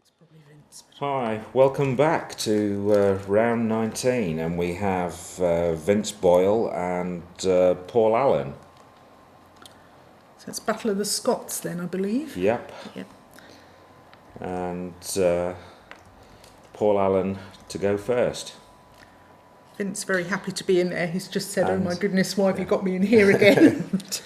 It's probably Vince. Hi, welcome back to round 19, and we have Vince Boyle and Paul Allan. So it's Battle of the Scots then, I believe. Yep, Yep. and Paul Allan to go first. Vince very happy to be in there. He's just said, "Oh And- my goodness, why have you got me in here again?" But,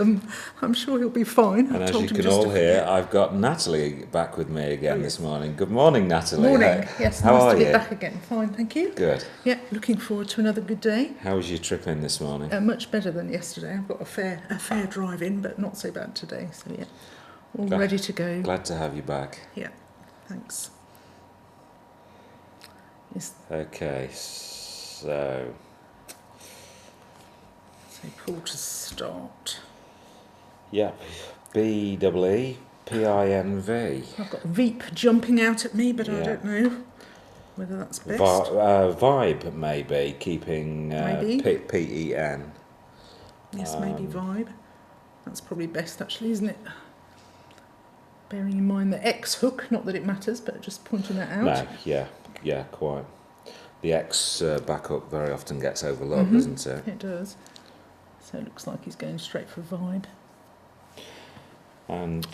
I'm sure he'll be fine. And as you can all hear, I've got Natalie back with me again this morning. Good morning, Natalie. Morning. Yes, How nice are to be you? back again. Fine, thank you. Good. Yeah, looking forward to another good day. How was your trip in this morning? Much better than yesterday. I've got a fair drive in, but not so bad today. So yeah, all ready to go. Glad to have you back. Yeah, thanks. Okay, so Paul to start. yep, BEEPINV. I've got Veep jumping out at me, but I Yeah. don't know whether that's best. Vibe, maybe, keeping Maybe. PEN. Yes, maybe Vibe. That's probably best, actually, isn't it? Bearing in mind the X hook, not that it matters, but just pointing that out. No, yeah, quite. The X backup very often gets overlooked, doesn't it? It does. So it looks like he's going straight for Vibe. And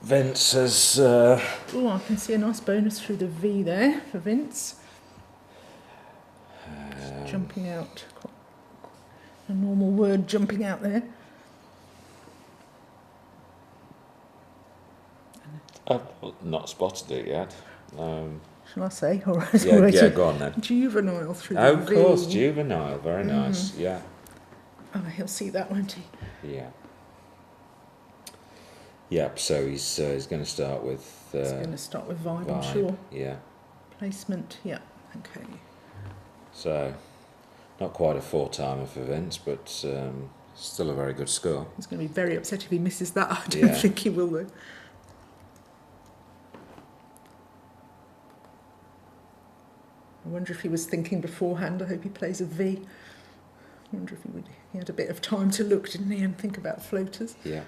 Vince has... Oh, I can see a nice bonus through the V there for Vince. Just jumping out. Quite a normal word jumping out there. I've not spotted it yet. Shall I say? All right. Yeah, go on then. Juvenile through the Oh, V. of course, juvenile, very nice, yeah. Oh, he'll see that, won't he? Yeah. Yep, so he's going to start with... He's going to start with Vibe, I'm Vibe, sure. yeah. Placement, yeah, okay. So, not quite a four-timer for Vince, but still a very good score. He's going to be very upset if he misses that. I don't Yeah. think he will, though. I wonder if he was thinking beforehand. I hope he plays a V. I wonder if he had a bit of time to look, didn't he, and think about floaters. Yeah.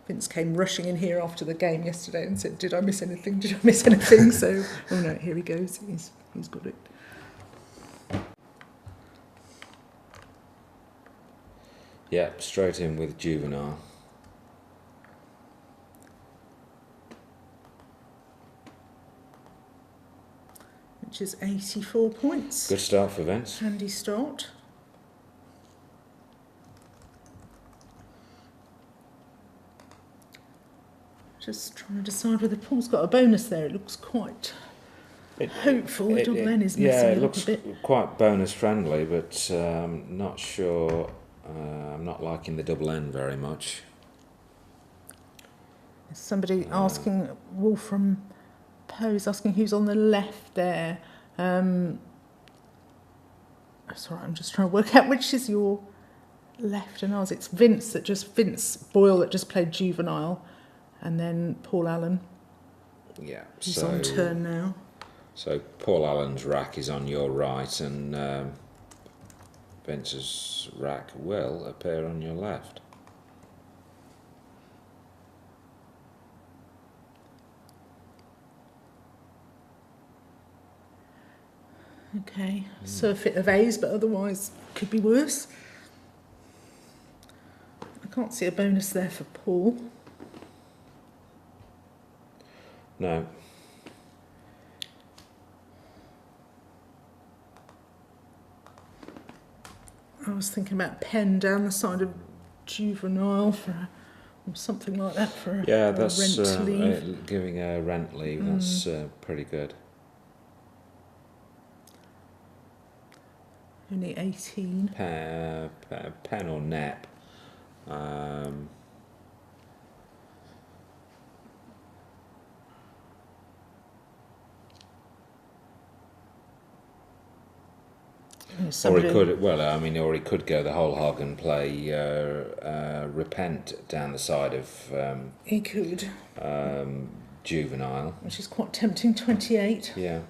Vince came rushing in here after the game yesterday and said, "Did I miss anything? Did I miss anything?" So, oh no, here he goes. He's got it. Yep, straight in with juvenile. Which is 84 points. Good start for Vince. Handy start. Just trying to decide whether Paul's got a bonus there. It looks quite hopeful. The double N is messing it it looks up a bit. quite bonus friendly, but not sure. I'm not liking the double N very much. There's somebody asking, Wolfram Poe's asking who's on the left there. Sorry, I'm just trying to work out which is your left and ours. It's Vince Boyle that just played juvenile, and then Paul Allan. Yeah, He's on turn now. So Paul Allen's rack is on your right, and Vince's rack will appear on your left. Okay, surfeit of A's, but otherwise could be worse. I can't see a bonus there for Paul. No. I was thinking about pen down the side of juvenile or something like that for Yeah, a that's rent leave. giving a rent leave. That's pretty good. Only 18. Pen or nep. Or he could, or he could go the whole hog and play repent down the side of He could. juvenile. Which is quite tempting, 28. Yeah.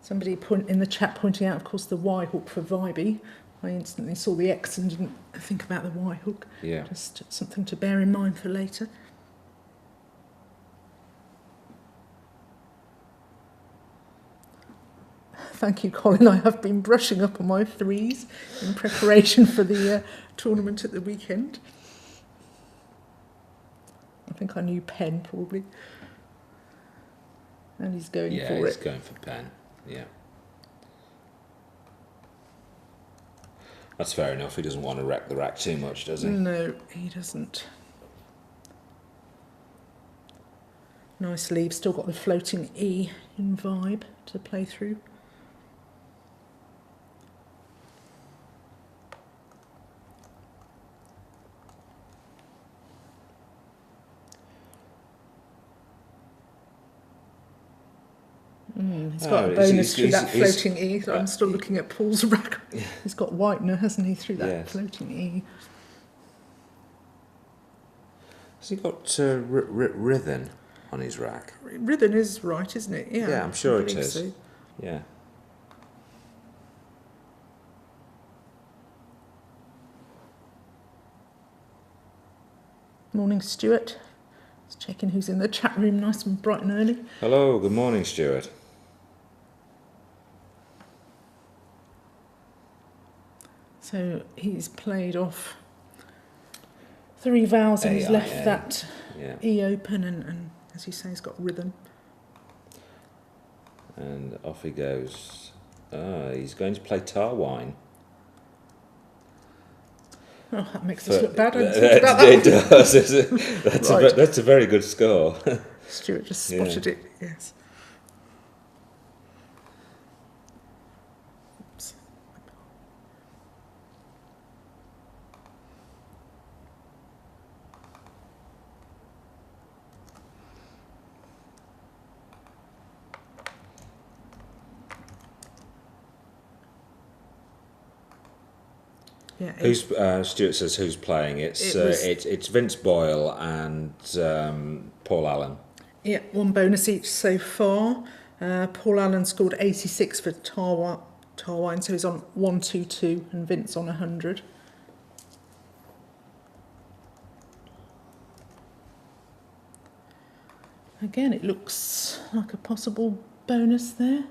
Somebody in the chat pointing out, of course, the Y hook for Vibey. I instantly saw the X and didn't think about the Y hook. Yeah. Just something to bear in mind for later. Thank you, Colin. I have been brushing up on my threes in preparation for the tournament at the weekend. I think I knew pen, probably. And he's going for it. Yeah, he's going for pen. Yeah. That's fair enough. He doesn't want to wreck the rack too much, does he? No, he doesn't. Nice leave. Still got the floating E in vibe to play through. He's got a bonus through that floating E. So I'm still looking at Paul's rack. Yeah. He's got whitener, hasn't he, through that Yes. floating E. Has he got Rithen on his rack? Ribbon is right, isn't it? Yeah, Yeah, I'm sure I it believe is. so. Yeah. Morning, Stuart. Just checking who's in the chat room, nice and bright and early. Hello, good morning, Stuart. So he's played off 3 vowels and he's left that E open and as you say, he's got rhythm. And off he goes. He's going to play tar wine. Oh, that makes us look bad. I didn't think about that. It does. That's a very good score. Stuart just spotted it, yes. Oops. Yeah, Who's Stuart says who's playing? It's Vince Boyle and Paul Allan. yeah, 1 bonus each so far. Paul Allen scored 86 for Tarwine, so he's on 122 and Vince on 100. Again, it looks like a possible bonus there.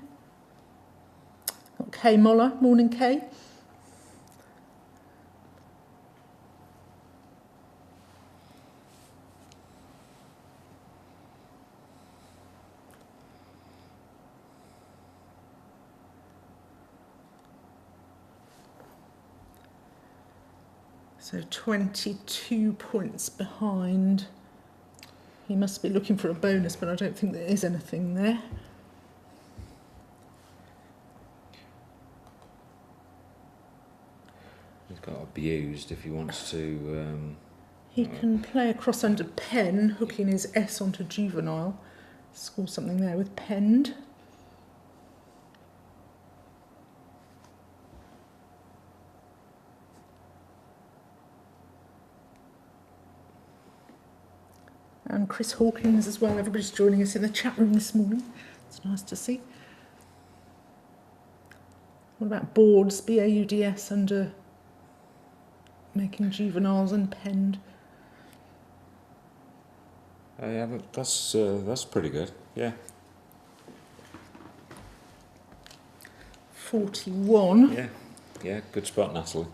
Got Kay Moller, morning Kay. So 22 points behind. He must be looking for a bonus, but I don't think there is anything there. He's got abused if he wants to. He can play across under pen, hooking his S onto juvenile. Score something there with penned. And Chris Hawkins as well. Everybody's joining us in the chat room this morning. It's nice to see. What about boards, BAUDS, under making juveniles and penned? Yeah, that's pretty good. Yeah. 41. Yeah, good spot, Natalie.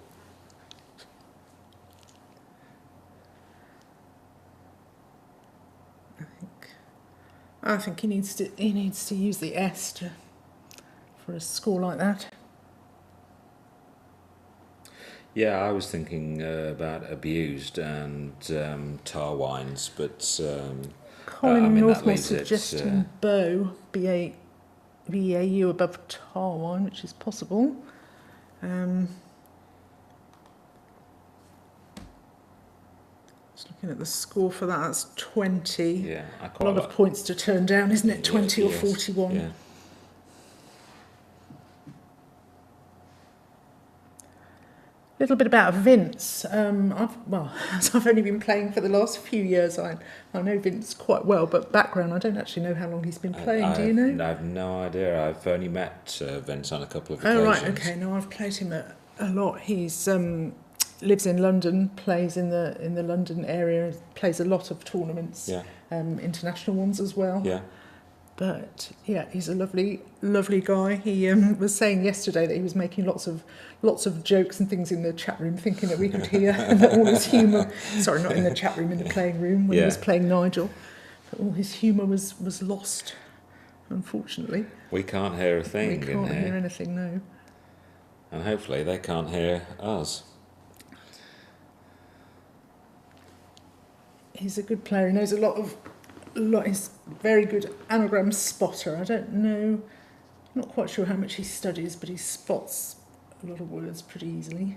I think he needs to use the S for a score like that. Yeah, I was thinking about abused and tar wines, but Colin Northmore that leaves suggesting bow, BAU above tar wine, which is possible. Just looking at the score for that, that's 20. Yeah, a lot of points to turn down, isn't it? 20 or 41. Yeah. A little bit about Vince. As I've only been playing for the last few years, I know Vince quite well, but background, I don't actually know how long he's been playing. Do you know? I have no idea. I've only met Vince on a couple of occasions. Oh, right, okay. No, I've played him at a lot. He's lives in London, plays in the London area, plays a lot of tournaments, Yeah. International ones as well. Yeah. But yeah, he's a lovely guy. He was saying yesterday that he was making lots of jokes and things in the chat room, thinking that we could hear, and that all his humour. Sorry, not in the chat room, in the playing room when he was playing Nigel. But all his humour was lost, unfortunately. We can't hear a thing. We can't hear anything, no. And hopefully they can't hear us. He's a good player. He knows a lot. He's a very good anagram spotter. I don't know, not quite sure how much he studies, but he spots a lot of words pretty easily.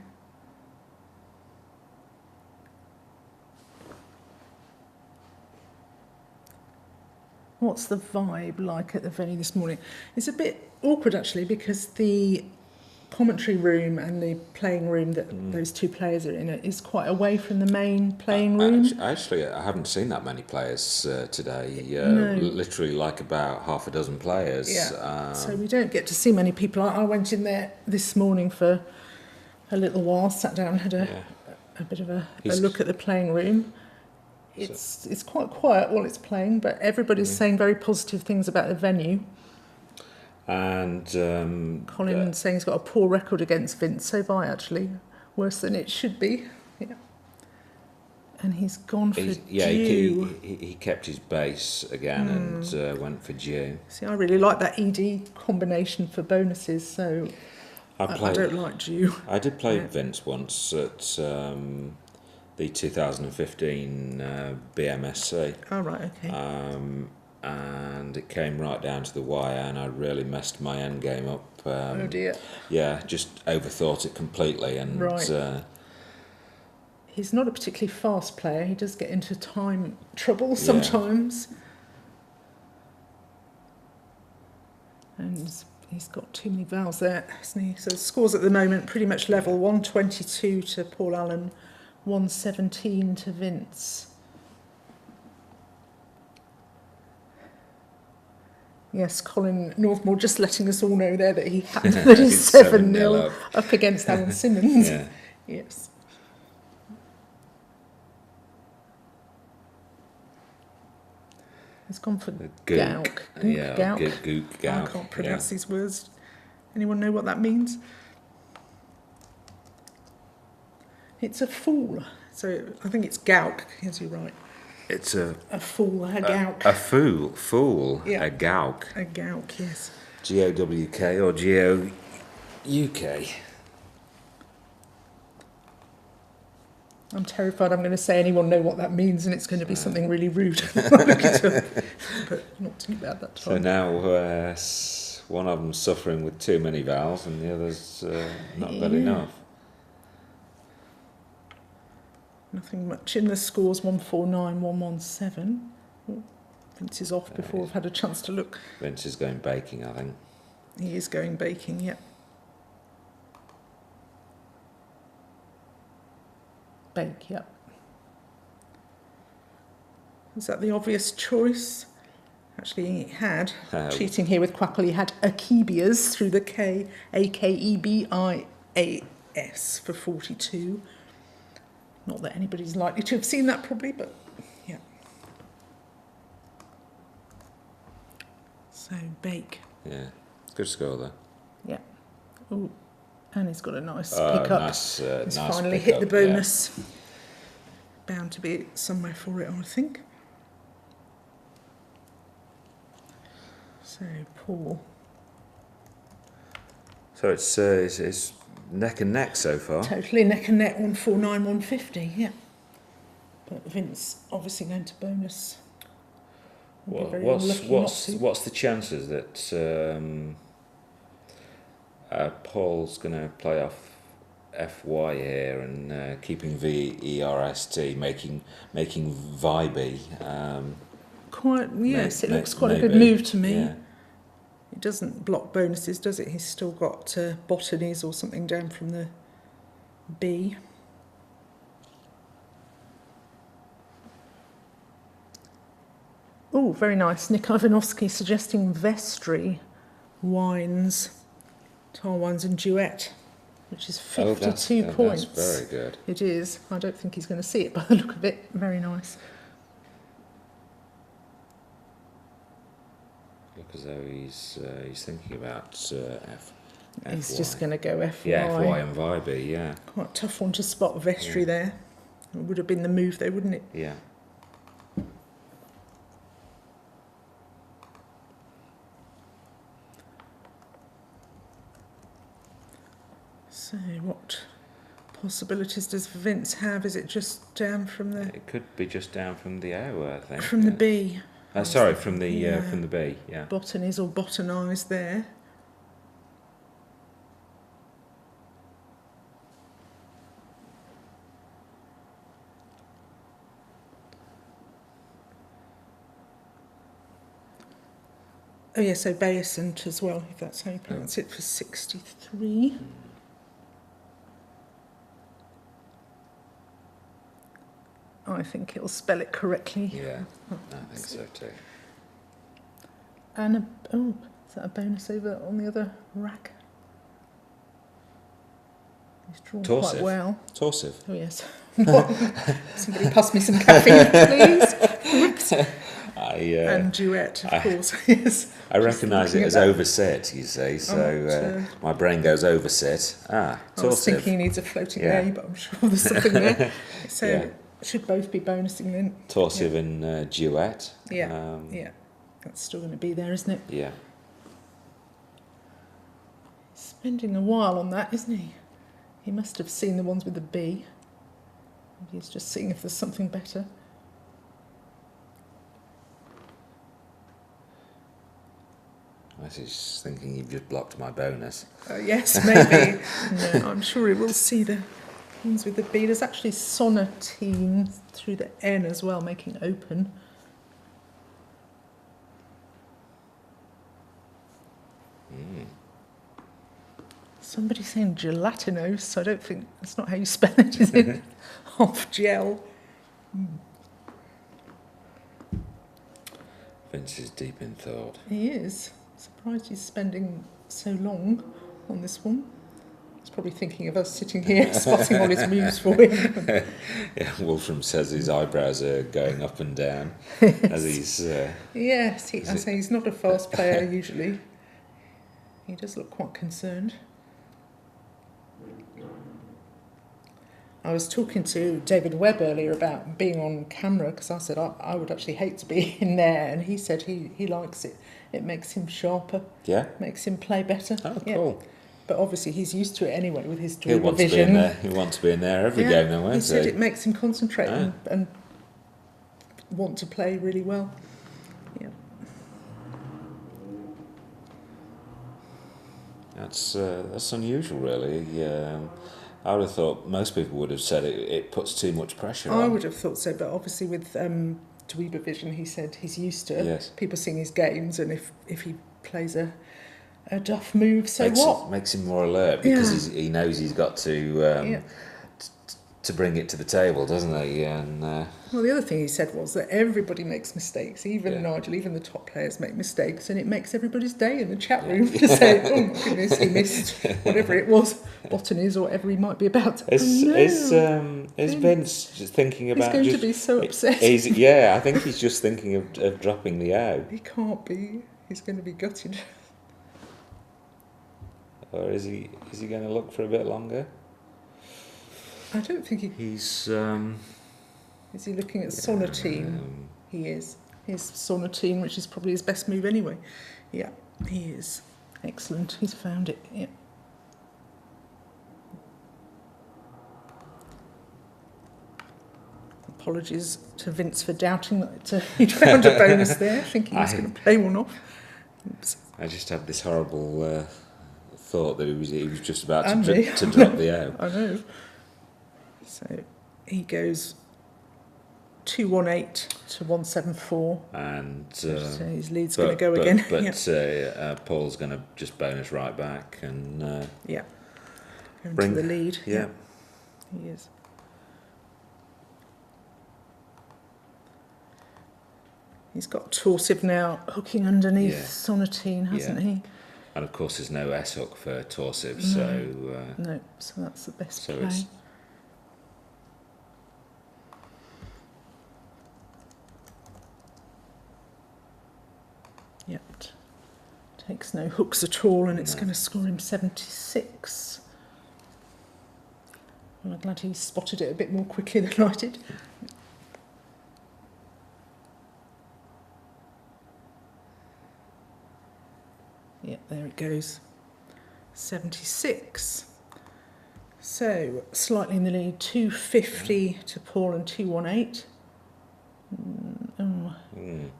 What's the vibe like at the venue this morning? It's a bit awkward actually, because the commentary room and the playing room that those two players are in is quite away from the main playing room. Actually, I haven't seen that many players today. No. Literally like about half a dozen players. Yeah. So we don't get to see many people. I went in there this morning for a little while, sat down, had a bit of a look at the playing room. It's quite quiet while it's playing, but everybody's saying very positive things about the venue. And Colin saying he's got a poor record against Vince, so have I actually, worse than it should be. Yeah. And he's gone for Jew. He kept his base again and went for Jew. See, I really like that ED combination for bonuses, so I don't like Jew. I did play Vince once at the 2015 BMSC. Oh, right, okay. And it came right down to the wire, and I really messed my end game up. Oh dear. Yeah, just overthought it completely, and he's not a particularly fast player. He does get into time trouble sometimes, and he's got too many vowels there, hasn't he? So the scores at the moment pretty much level: 122 to Paul Allan, 117 to Vince. Yes, Colin Northmore just letting us all know there that he's 7-0 up against Alan Simmons. Yeah. Yes. He's gone for Gauk. Gauk. I can't pronounce these words. Anyone know what that means? It's a fool. So I think it's Gauk, as you're right. It's a fool, a Gauk. A fool, yeah. A Gauk. A Gauk, yes. G-O-W-K or G-O-U-K. I'm terrified I'm going to say anyone know what that means, and it's going to be something really rude. But not too bad that time. So now one of them's suffering with too many vowels and the other's not got enough. Nothing much in the scores, 149, 117. Oh, Vince is off before I've had a chance to look. Vince is going baking, I think. He is going baking, yeah. Bake, yeah. Is that the obvious choice? Actually, he had, cheating here with Quackle, he had Akebias through the K, A-K-E-B-I-A-S for 42. Not that anybody's likely to have seen that probably, but yeah. So, bake. Yeah, good score there. Yeah. Oh, and he's got a nice pickup. Nice he's finally pick hit the bonus. Yeah. Bound to be somewhere for it, I think. So, Paul. So it's neck and neck so far. Totally neck and neck, 149, 150, yeah. But Vince obviously going to bonus. What's the chances that Paul's going to play off FY here and keeping VERST, making vibey? Quite, yes, it looks quite a good move to me. Yeah. It doesn't block bonuses, does it? He's still got botanies or something down from the B. Oh, very nice. Nick Ivanovsky suggesting vestry wines, tar wines and duet. which is 52 points. That's very good. It is. I don't think he's going to see it by the look of it. Very nice. Look as though he's thinking about F. He's just going to go FY. Yeah, FY and Vibe, yeah. Quite a tough one to spot vestry there. It would have been the move though, wouldn't it? Yeah. So what possibilities does Vince have? Is it just down from the... It could be just down from the O, I think. From the B. Sorry, from the B, yeah. Botanies or botanise there. Oh yes, so Vincent as well, if that's how you pronounce it, for 63. I think it'll spell it correctly. Yeah, I think so too. And is that a bonus over on the other rack? He's drawn quite well. Torsive. Oh yes. Somebody pass me some caffeine, please. Whoops. And duet, of course. Yes. I recognise it as overset, you say, so my brain goes overset. Torsive. I was thinking he needs a floating A, but I'm sure there's something there. So it should both be bonusing then. Torsive and duet. Yeah, that's still going to be there, isn't it? Yeah. He's spending a while on that, isn't he? He must have seen the ones with the B. He's just seeing if there's something better. I was just thinking you've just blocked my bonus. Yes, maybe. No, I'm sure he will see the ones with the B. There's actually sonatine through the N as well, making open. Somebody's saying gelatinose. I don't think that's not how you spell it, is it? Off gel. Vince is deep in thought. He is. Surprised he's spending so long on this one. He's probably thinking of us sitting here spotting all his moves for him. Wolfram says his eyebrows are going up and down as he's... yes, I say he's not a fast player usually. He does look quite concerned. I was talking to David Webb earlier about being on camera because I said I would actually hate to be in there, and he said he likes it. It makes him sharper. Yeah. Makes him play better. Oh, cool. But obviously he's used to it anyway with his dual vision. He wants to be in there every game now, won't he? He said it makes him concentrate and want to play really well. Yeah. That's unusual, really. I would have thought most people would have said it puts too much pressure on. I would have thought so, but obviously with Dweeber vision, he said he's used to people seeing his games, and if he plays a duff move, makes him more alert because he knows he's got to bring it to the table, doesn't he? And well, the other thing he said was that everybody makes mistakes, even Nigel, even the top players make mistakes, and it makes everybody's day in the chat room to say, "Oh my goodness, he missed whatever it was, botanies or whatever he might be about." Is Vince just thinking about? He's going to be so upset. I think he's just thinking of dropping the O. He can't be. He's going to be gutted. Or is he going to look for a bit longer? I don't think he's... Is he looking at sonatine? He is. His sonatine, which is probably his best move anyway. Yeah, he is. Excellent. He's found it. Yeah. Apologies to Vince for doubting that he'd found a bonus there, thinking he was going to play one off. Oops. I just had this horrible thought that he was just about to drop the O. I know. So he goes 218 to 174, and so his lead's going to go again. But Paul's going to just bonus right back and going to the lead. Yeah, he is. He's got Torsive now hooking underneath sonatine, hasn't he? And of course, there's no S hook for torsive, so no. So that's the best so play. it's Yep. Takes no hooks at all, and it's going to score him 76. Well, I'm glad he spotted it a bit more quickly than I did. Yep, there it goes. 76. So, slightly in the lead, 250 to Paul and 218. A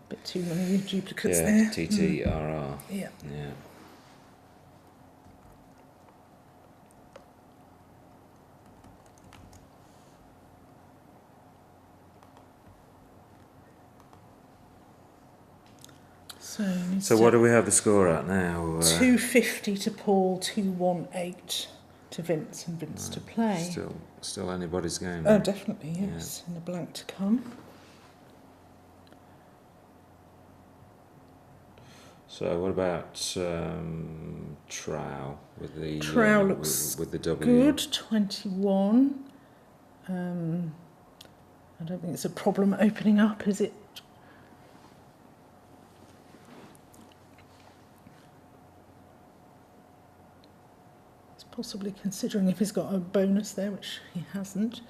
bit too many duplicates there. TTRR. Yeah. Yeah. So what do we have the score at now? 250 to Paul, 218 to Vince, and Vince to play. Still anybody's game. Oh, definitely, yes. And a blank to come. So what about Trow with the Trow looks with the W? good, 21. I don't think it's a problem opening up, is it? He's possibly considering if he's got a bonus there, which he hasn't.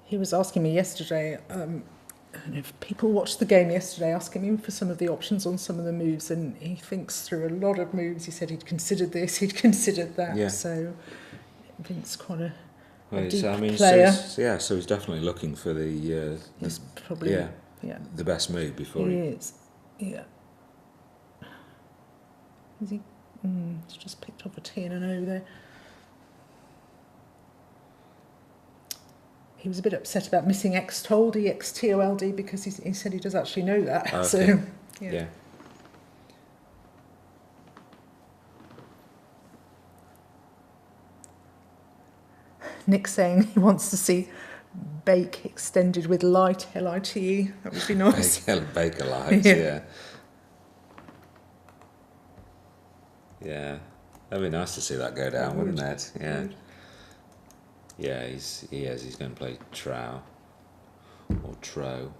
He was asking me yesterday, and if people watched the game yesterday, asking me for some of the options on some of the moves, and he thinks through a lot of moves. He said he'd considered this, he'd considered that. Yeah. So Vince quite a Well, deep so, I mean, player. So he's definitely looking for the He's probably the best move before he is. Yeah. Is he? He's just picked off a T and an O there. He was a bit upset about missing X-told, E-X-T-O-L-D, because he said he does actually know that. Okay. So, yeah. Nick's saying he wants to see bake extended with light, L-I-T-E. That would be nice. Bake alive, yeah. Yeah. That'd be nice to see that go down, wouldn't it? Yeah. Yeah, he's going to play Trow or Tro.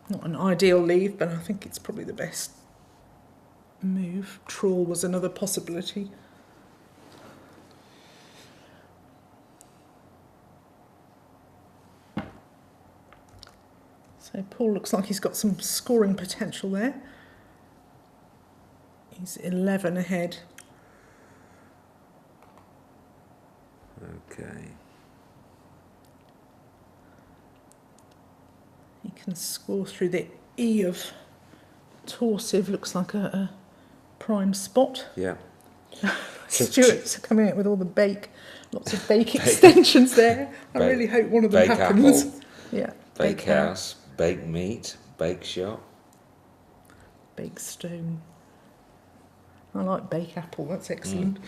Not an ideal leave, but I think it's probably the best move. Trawl was another possibility. So Paul looks like he's got some scoring potential there. He's 11 ahead. Okay. He can score through the E of torsive, looks like a prime spot. Yeah. Stuart's coming out with all the lots of bake extensions there. I really hope one of them bake happens. Apple. Yeah. Bake house, bake meat, bake shop. Bake stone. I like bake apple, that's excellent.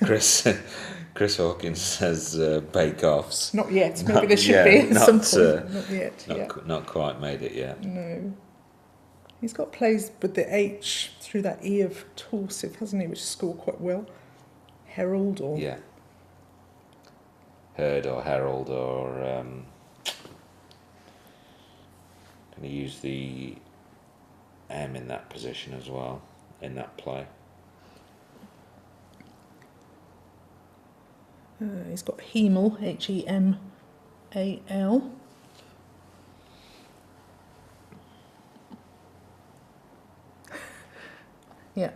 Chris Hawkins says bake-offs. Not yet. Maybe there should be at some point. Not yet. Not quite made it yet. No. He's got plays with the H through that E of torsive, hasn't he? Which score quite well. Herald or Heard or Herald or can you use the M in that position as well in that play? He's got Hemal, Hemal. Yeah,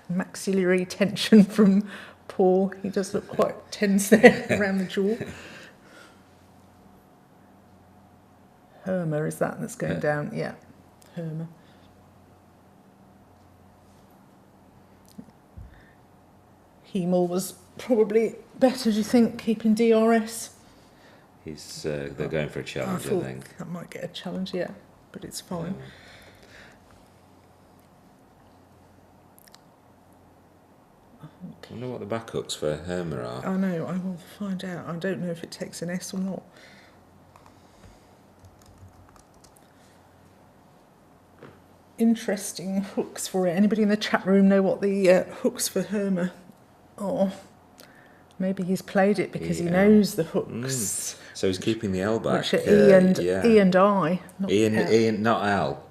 maxillary tension from Paul. He does look quite tense there around the jaw. Herma, is that's going down? Yeah, Herma. Hemal was probably better, do you think, keeping DRS? They're going for a challenge, I think. That might get a challenge, yeah, but it's fine. wonder what the back hooks for Herma are. I know, I will find out. I don't know if it takes an S or not. Interesting hooks for it. Anybody in the chat room know what the hooks for Herma are? Maybe he's played it because he knows the hooks. So he's keeping the L back. Which are E and I. Not E and not L.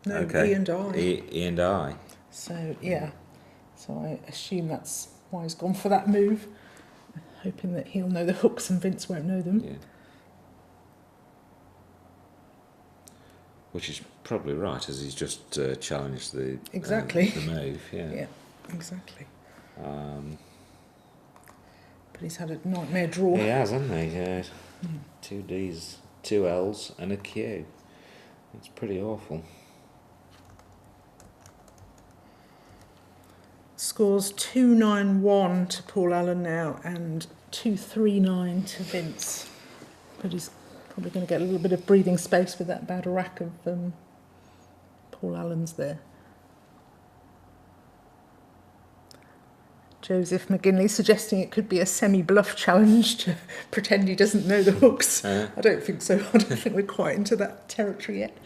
No, Okay. E and I. E and I. So, yeah. So I assume that's why he's gone for that move. Hoping that he'll know the hooks and Vince won't know them. Yeah. Which is probably right, as he's just challenged the the move. Yeah. Yeah, exactly. But he's had a nightmare draw. He has, hasn't he? 2 Ds, 2 Ls, and a Q. It's pretty awful. Scores 291 to Paul Allan now and 239 to Vince. But he's probably going to get a little bit of breathing space with that bad rack of Paul Allan's there. Joseph McGinley suggesting it could be a semi-bluff challenge to pretend he doesn't know the hooks. I don't think so. I don't think we're quite into that territory yet.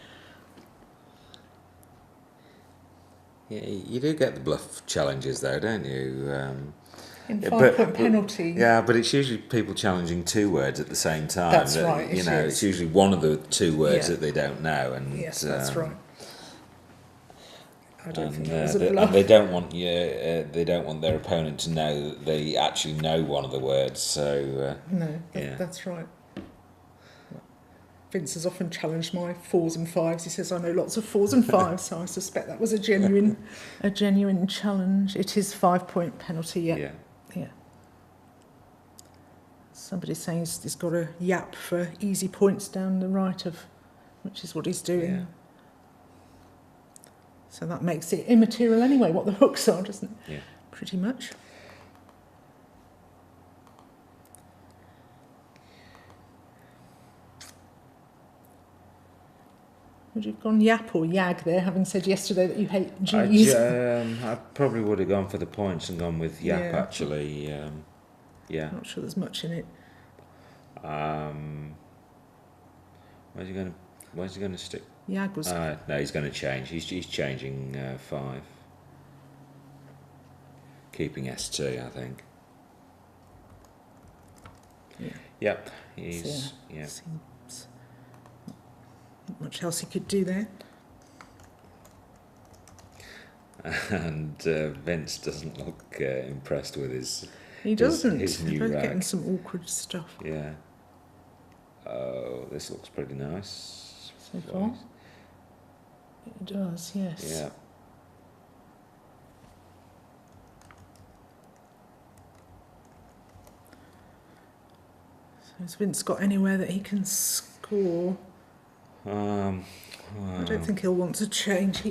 Yeah, you do get the bluff challenges though, don't you? In 5-point penalty. Yeah, but it's usually people challenging 2 words at the same time. That's right. You know, it's usually one of the 2 words that they don't know, and yes, that's right. I don't think it was a and bluff. they don't want they don't want their opponent to know that they actually know one of the words. So no, that's right. Vince has often challenged my 4s and 5s. He says I know lots of 4s and 5s, so I suspect that was a genuine challenge. It is 5-point penalty. Yeah. Somebody's saying he's got a yap for easy points down the right of, which is what he's doing. Yeah. So that makes it immaterial anyway, what the hooks are, doesn't it? Yeah. Pretty much. Would you have gone yap or yag there, having said yesterday that you hate G's? I probably would have gone for the points and gone with yap, actually. Yeah. Not sure there's much in it. Where's he going to stick? Yag was... no, he's going to change. He's changing 5. Keeping ST, I think. Yeah. Yep. He's... Yeah. Seems not much else he could do there. And Vince doesn't look impressed with his... He doesn't. His new They're both rack. getting some awkward stuff. Yeah. Oh, this looks pretty nice. So far. It does, yes. Yeah. So has Vince got anywhere that he can score? I don't think he'll want to change.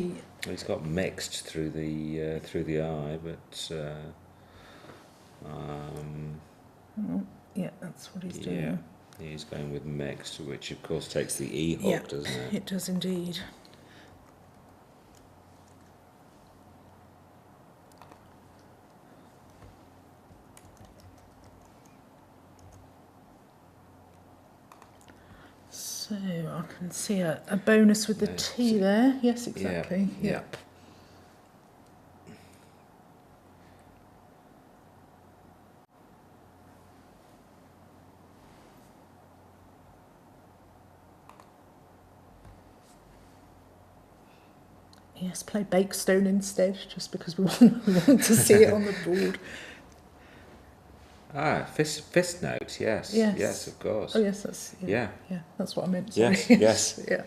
He's got mixed through the eye, but yeah, that's what he's doing. Yeah, he's going with mixed, which of course takes the E hook, doesn't it? It does indeed. So I can see a bonus with the T there. Yes, exactly. Yep. Yes, play Bakestone instead, just because we want to see it on the board. Fist notes, yes. Yes, of course. Oh, yes, that's... Yeah, that's what I meant. Sorry. Yes. Yeah.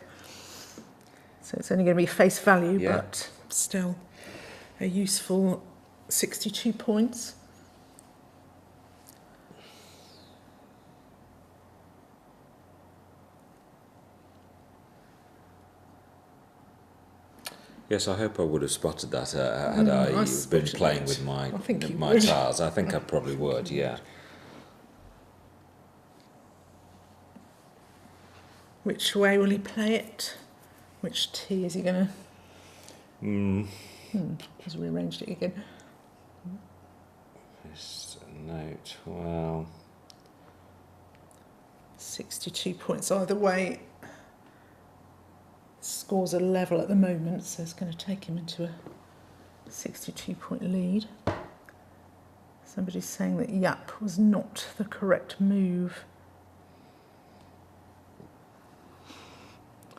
So it's only going to be face value, but still a useful 62 points. Yes, I hope I would have spotted that had I been playing with my tiles. I think I probably would, yeah. Which way will he play it? Which T is he going to... He's rearranged it again. Just a note. Well, 62 points either way. Scores are level at the moment, so it's going to take him into a 62-point lead. Somebody's saying that Yap was not the correct move.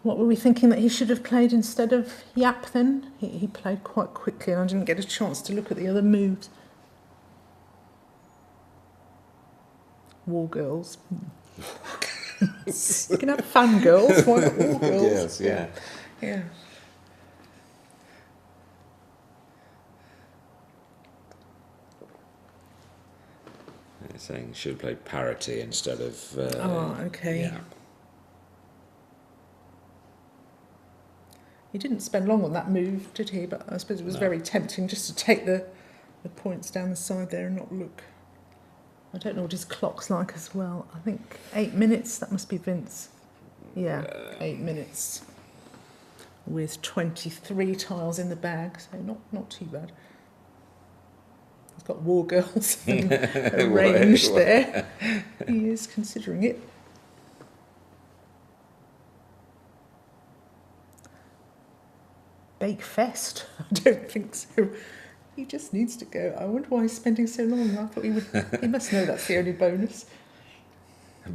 What were we thinking that he should have played instead of Yap then? He played quite quickly and I didn't get a chance to look at the other moves. War girls. You can have fangirls, why not war girls? yes, yeah. Yeah. They're saying should have played parity instead of. Okay. Yeah. He didn't spend long on that move, did he? But I suppose it was very tempting just to take the points down the side there and not look. I don't know what his clock's like as well. I think 8 minutes, that must be Vince. Yeah, 8 minutes. With 23 tiles in the bag, so not too bad. He's got war girls arranged there. He is considering it. Bake Fest? I don't think so. He just needs to go. I wonder why he's spending so long. I thought he would. He must know that's the only bonus.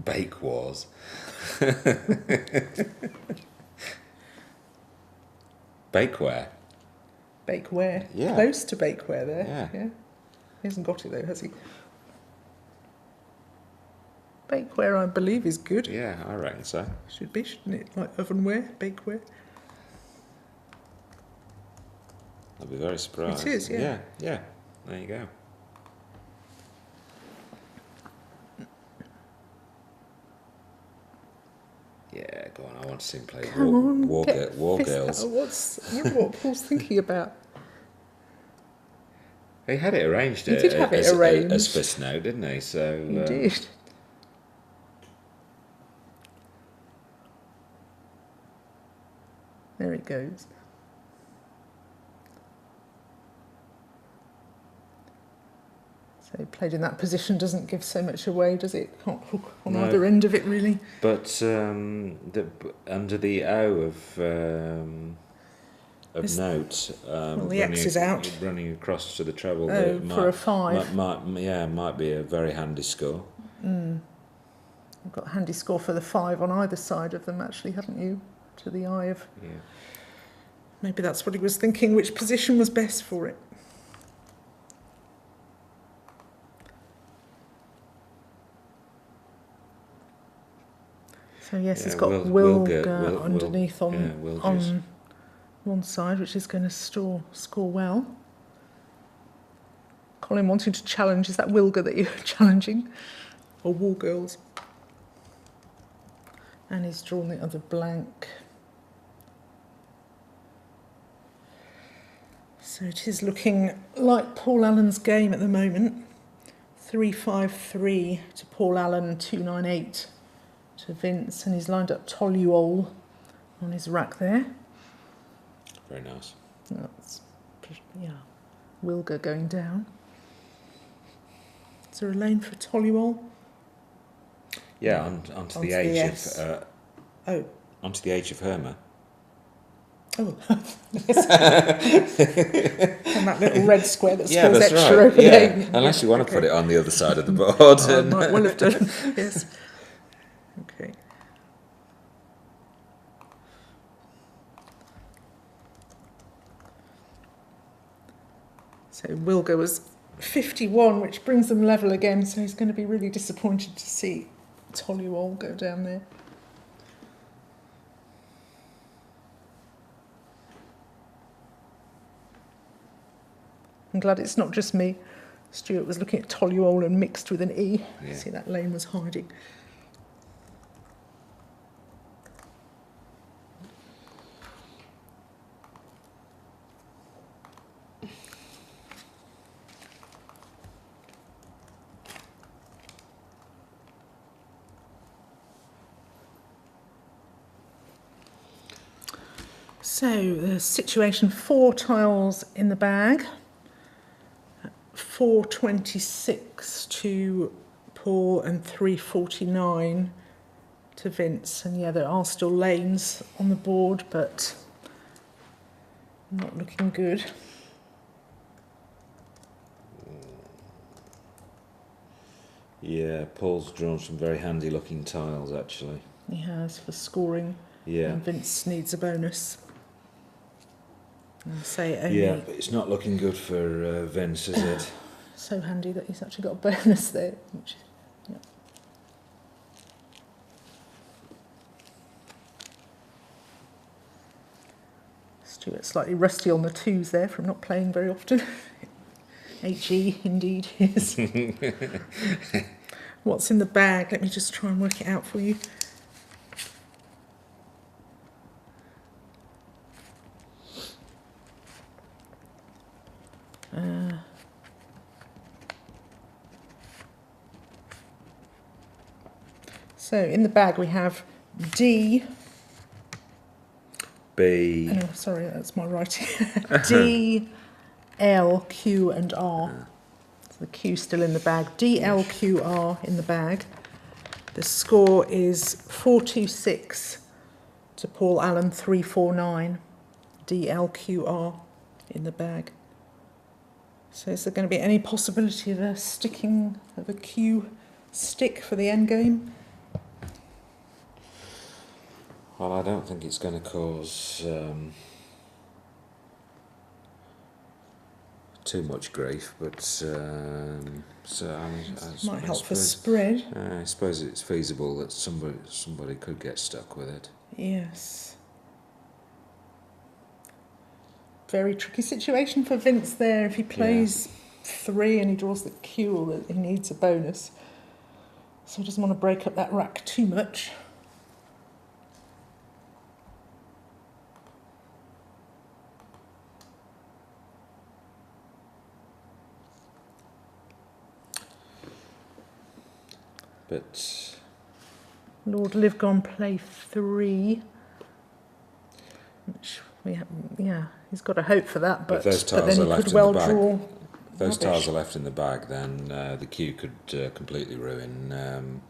Bake Wars. Bakeware. Bakeware. Yeah. Close to bakeware there. Yeah. He hasn't got it though, has he? Bakeware, I believe, is good. Yeah, I reckon so. Should be, shouldn't it? Like ovenware, bakeware. I'd be very surprised. It is, yeah. Yeah, yeah. There you go. Yeah, go on. I want to see him play War Girls. I wonder what Paul's thinking about. He had it arranged. He did have it arranged. As first note, didn't he? So He did. There it goes. So played in that position doesn't give so much away, does it? Can't hook on either end of it, really. But under the O of note, well, the X is out. Running across to the treble. For a 5. Might be a very handy score. You've got a handy score for the 5 on either side of them, actually, haven't you? To the eye of. Yeah. Maybe that's what he was thinking. Which position was best for it? So yes, it's got Wilga underneath on one side, which is going to score well. Colin wanting to challenge, is that Wilga that you're challenging? Or War Girls? And he's drawn the other blank. So it is looking like Paul Allen's game at the moment. 3-5-3 to Paul Allen, 2-9-8 to Vince, and he's lined up Toluol on his rack there. Very nice. That's, yeah, Wilga going down. Is there a lane for Toluol? Yeah, onto the age of onto the age of Herma. Oh, yes. And that little red square that scores extra right. over there. Unless you want to put it on the other side of the board. I might well have done, yes. Okay. So Wilga was 51, which brings them level again, so he's going to be really disappointed to see Toluol go down there. I'm glad it's not just me. Stuart was looking at Toluol and mixed with an E. Yeah. See, that lane was hiding. So the situation, 4 tiles in the bag. 426 to Paul and 349 to Vince. And yeah, there are still lanes on the board, but not looking good. Yeah, Paul's drawn some very handy looking tiles actually. He has for scoring. Yeah. And Vince needs a bonus. And say only. Yeah, but it's not looking good for Vince, is it? So handy that he's actually got a bonus there. Which, yeah. Stuart's slightly rusty on the twos there from not playing very often. HE indeed is. What's in the bag? Let me just try and work it out for you. So in the bag we have D. B. Oh, sorry, that's my writing. D, L, Q and R. So the Q still in the bag. D, L, Q, R in the bag. The score is 426 to Paul Allan 349. D, L, Q, R in the bag. So is there going to be any possibility of a sticking of a Q stick for the end game? Well, I don't think it's going to cause too much grief, but so Might help for spread. I suppose it's feasible that somebody could get stuck with it. Yes. Very tricky situation for Vince there. If he plays 3 and he draws the Q, that he needs a bonus. So he doesn't want to break up that rack too much. But Lord Livegone play 3. Which we have, he's got a hope for that, but those tiles then are he left could in well the bag. draw. If those tiles rubbish. are left in the bag, then the Q could completely ruin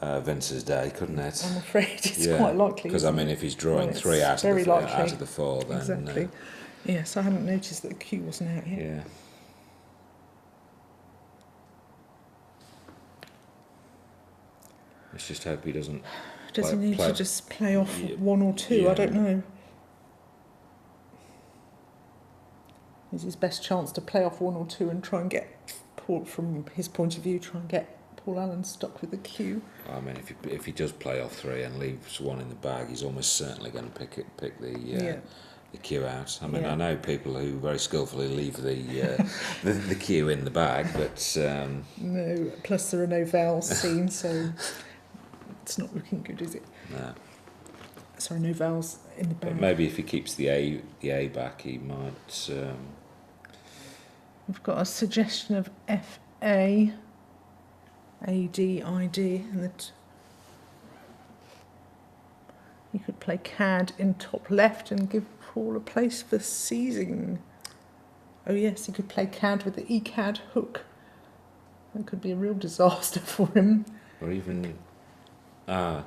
Vince's day, couldn't it? I'm afraid it's quite likely. Because I mean, if he's drawing Well, 3 out very of the 4, then exactly. Yes, I hadn't noticed that the Q wasn't out yet. Yeah. Let's just hope he doesn't. Does he need to just play off 1 or 2? Yeah. I don't know. Is his best chance to play off 1 or 2 and try and get Paul, from his point of view, try and get Paul Allan stuck with the Q? I mean, if he does play off 3 and leaves 1 in the bag, he's almost certainly going to pick the Q out. I mean, I know people who very skillfully leave the Q in the bag, but no. Plus, there are no vowels seen, so it's not looking good, is it? no. Sorry, no vowels in the bag. But maybe if he keeps the A back, he might. We've got a suggestion of FA, AD, ID, and you could play CAD in top left and give Paul a place for seizing. Oh yes, he could play CAD with the ECAD hook. That could be a real disaster for him. Or even. I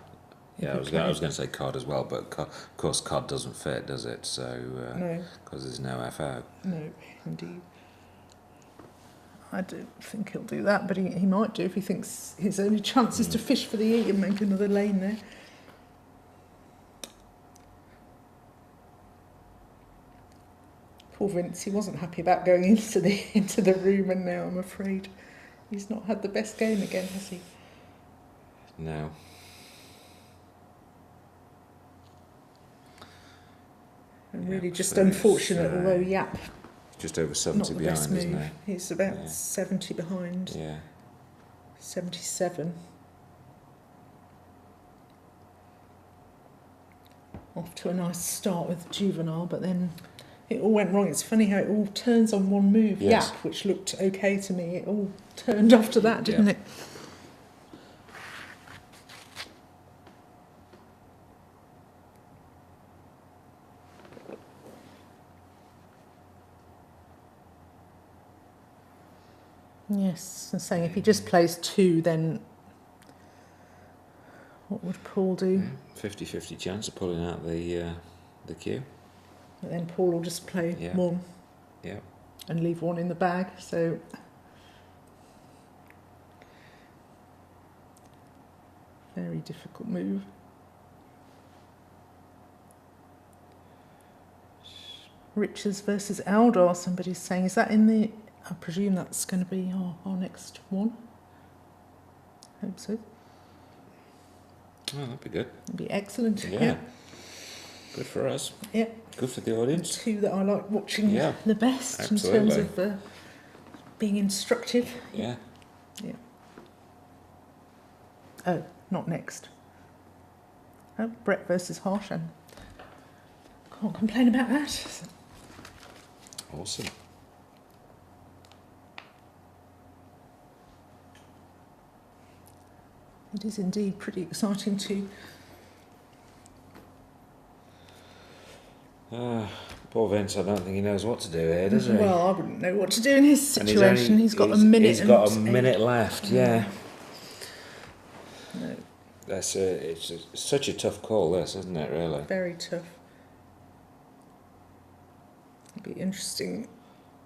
was going to say COD as well, but of course COD doesn't fit, does it? So no, because there's no FO. No, indeed. I don't think he'll do that, but he might do if he thinks his only chance is to fish for the E and make another lane there. Poor Vince, he wasn't happy about going into the room, and now I'm afraid he's not had the best game again, has he? No. And really just unfortunate, although Yap just over 70 not the behind, best move. isn't he? He's about 70 behind. Yeah. 77. Off to a nice start with Juvenile, but then it all went wrong. It's funny how it all turns on one move. Yes. Yap, which looked okay to me, it all turned after that, didn't it? Yes, and saying if he just plays 2, then what would Paul do? 50-50 chance of pulling out the cue. But then Paul will just play 1. Yeah. And leave 1 in the bag, so very difficult move. Richards versus Eldar, somebody's saying. Is that in the... I presume that's going to be our next one. Hope so. Oh, that'd be good. It'd be excellent. Yeah. Good for us. Yeah. Good for the audience. The 2 that I like watching the best absolutely. in terms of being instructive. Yeah. Yeah. Oh, not next. Oh, Brett versus Harshan. Can't complain about that. Awesome. It is indeed pretty exciting too. Poor Vince, I don't think he knows what to do here, does he? Well, I wouldn't know what to do in his situation. He's got a minute. He's got a minute left. Yeah. No. It's such a tough call, this, isn't it? Really. Very tough. It'd be interesting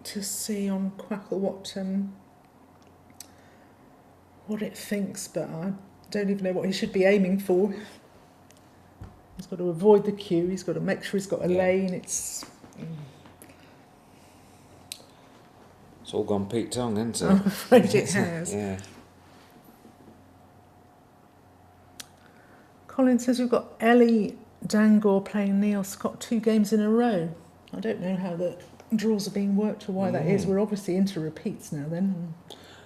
to see on Quackle what it thinks, but I don't even know what he should be aiming for. He's got to avoid the queue. He's got to make sure he's got a lane. It's all gone Pete Tong, isn't it? I'm afraid it has. Yeah. Colin says we've got Ellie Dangor playing Neil Scott 2 games in a row. I don't know how the draws are being worked or why that is. We're obviously into repeats now then, on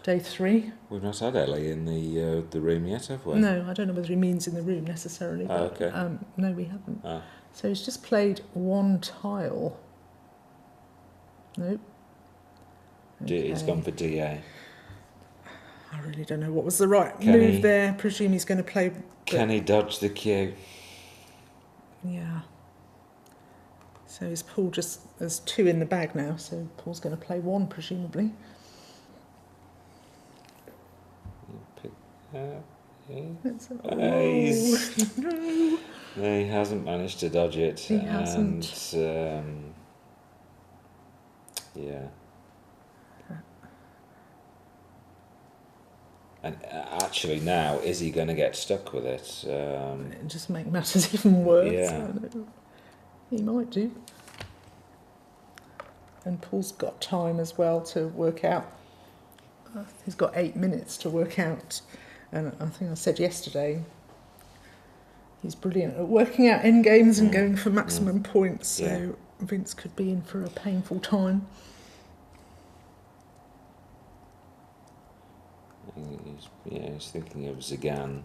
day 3. We've not had Ellie in the room yet, have we? No, I don't know whether he means in the room necessarily. Oh, but, okay. No, we haven't. Ah. So he's just played 1 tile. Nope. He's gone for DA. I really don't know what was the right move there. Presume he's going to play... Can he dodge the cue? Yeah. So is Paul just... There's 2 in the bag now, so Paul's going to play 1, presumably. No. He hasn't managed to dodge it. He hasn't. Yeah. And actually now, is he going to get stuck with it? It just make matters even worse. Yeah. He might do. And Paul's got time as well to work out. He's got 8 minutes to work out. And I think I said yesterday, he's brilliant at working out end games and going for maximum points. So Vince could be in for a painful time. He's thinking of Zagan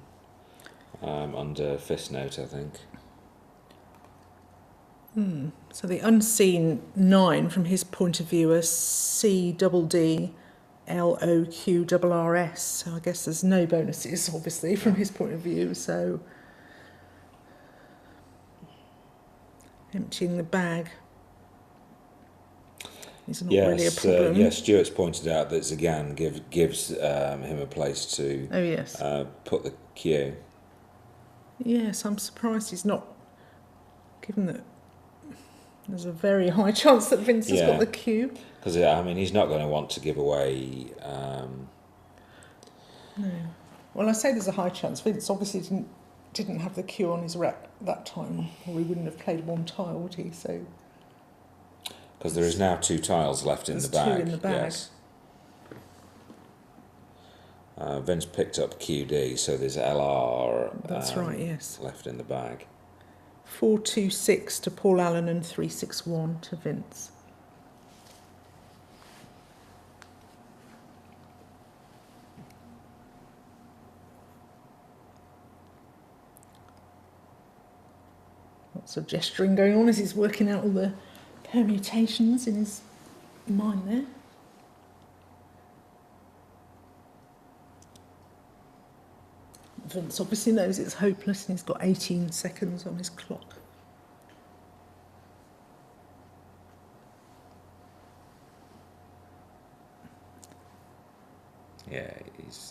under fist note, I think. So the unseen 9 from his point of view are CDD LOQRRS. So I guess there's no bonuses, obviously, from his point of view. So emptying the bag is not really a problem. Yes, Stuart's pointed out that Zagan gives him a place to put the cue. Yes, I'm surprised he's not, given that there's a very high chance that Vince has got the cue. Because, he's not going to want to give away... No. Well, I say there's a high chance. Vince obviously didn't have the cue on his rack that time, or he wouldn't have played 1 tile, would he? So... Because there is now 2 tiles left in the bag. There's 2 in the bag. Yes. Vince picked up QD, so there's LR. That's right. Yes. Left in the bag. 4-2-6 to Paul Allan and 3-6-1 to Vince. Lots of gesturing going on as he's working out all the permutations in his mind there. Vince obviously knows it's hopeless and he's got 18 seconds on his clock.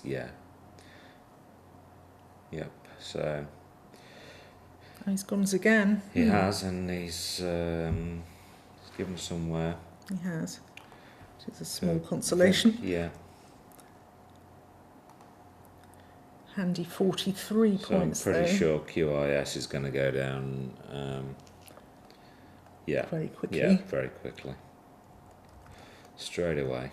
yeah. Yep. So He's gone again. he has, and he's given somewhere. He has. It's a small consolation. Yeah. Handy 43 So points. I'm pretty though. sure QIS is going to go down. Yeah. Very quickly. Yeah, very quickly. Straight away.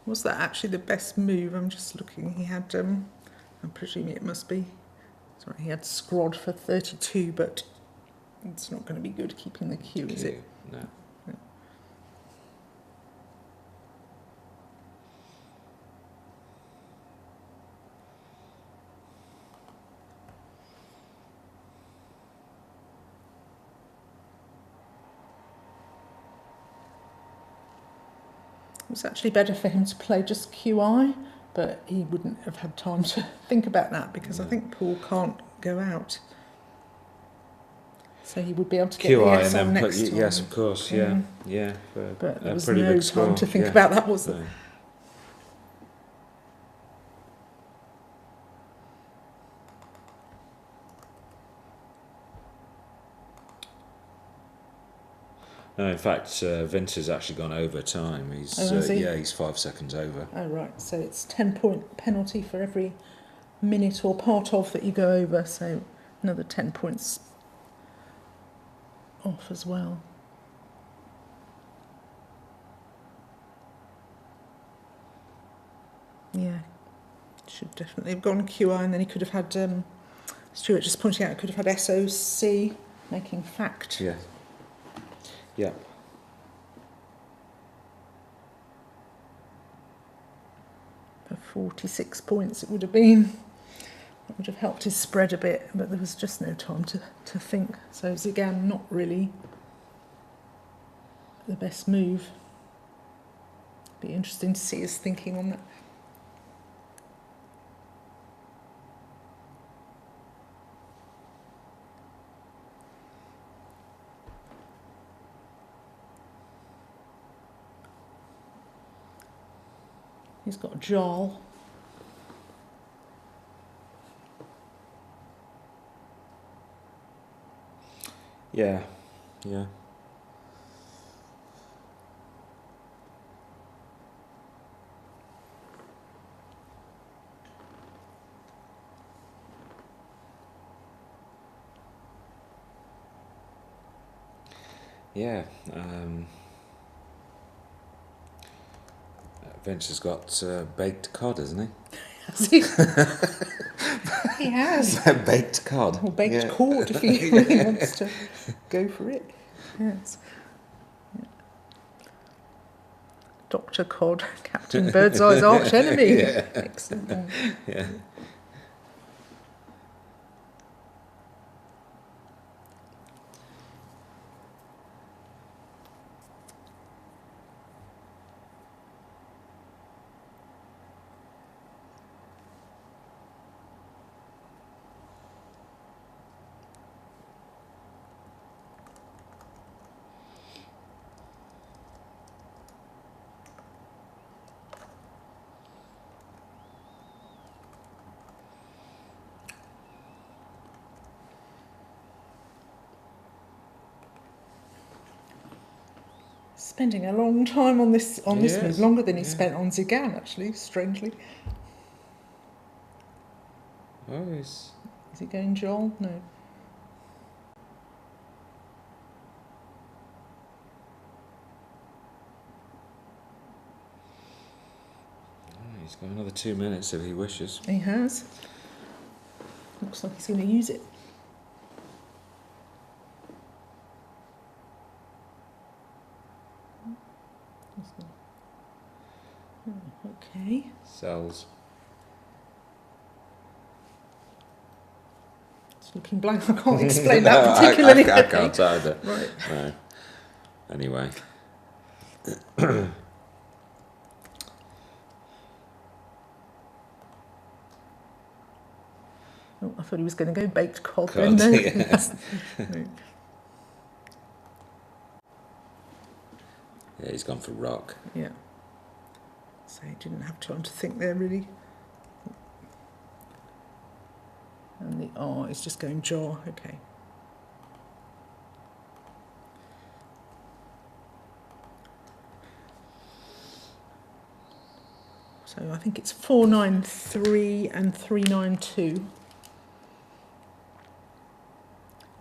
Was that actually the best move? I'm just looking. He had, I'm presuming it must be. Sorry, he had Scrod for 32, but it's not going to be good keeping the Q, is it? No. No. It was actually better for him to play just QI, but he wouldn't have had time to think about that because I think Paul can't go out. So he would be able to get QI the and S then on next time. yes, of course, yeah. But there was pretty no big time score. to think about that, was there? No. No, in fact, Vince has actually gone over time. He's has he? he's 5 seconds over. Oh, right. So it's 10-point penalty for every minute or part of that you go over. So another 10 points off as well. Yeah, should definitely have gone QI, and then he could have had, Stuart just pointing out, could have had SOC making fact. Yeah. Yeah. For 46 points it would have been. That would have helped his spread a bit, but there was just no time to think. So Zigan, not really the best move. Be interesting to see his thinking on that. He's got a Jarl. Yeah. Yeah. Yeah. Vince has got baked cod, hasn't he? Has he? He has. Baked cod. Or baked cod if he really wants to go for it. Yes. Yeah. Dr. Cod, Captain Birdseye's arch enemy. Yeah. Excellent. Yeah. Spending a long time on this Yes. move, longer than he spent on Zigan, actually, strangely. Oh, Is he going Joel? No. he's got another 2 minutes if he wishes. He has. Looks like he's going to use it. Okay. Sells. It's looking blank. I can't explain that particularly. I can't either. Right. No. Anyway. Oh, I thought he was going to go baked cod. Cod, then. yes. Yeah, he's gone for rock. Yeah. So he didn't have time to think there, really. And the R is just going jaw. Okay. So I think it's 493 and 392.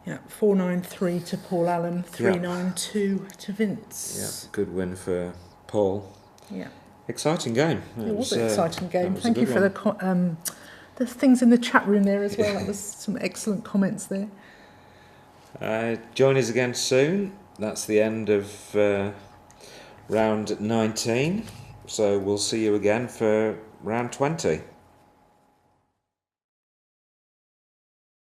Yeah, 493 to Paul Allan, 392 to Vince. Yeah, good win for Paul. Yeah. Exciting game. It was an exciting game. Thank Thank you for the things in the chat room there as well. That was some excellent comments there. Join us again soon. That's the end of round 19. So we'll see you again for round 20.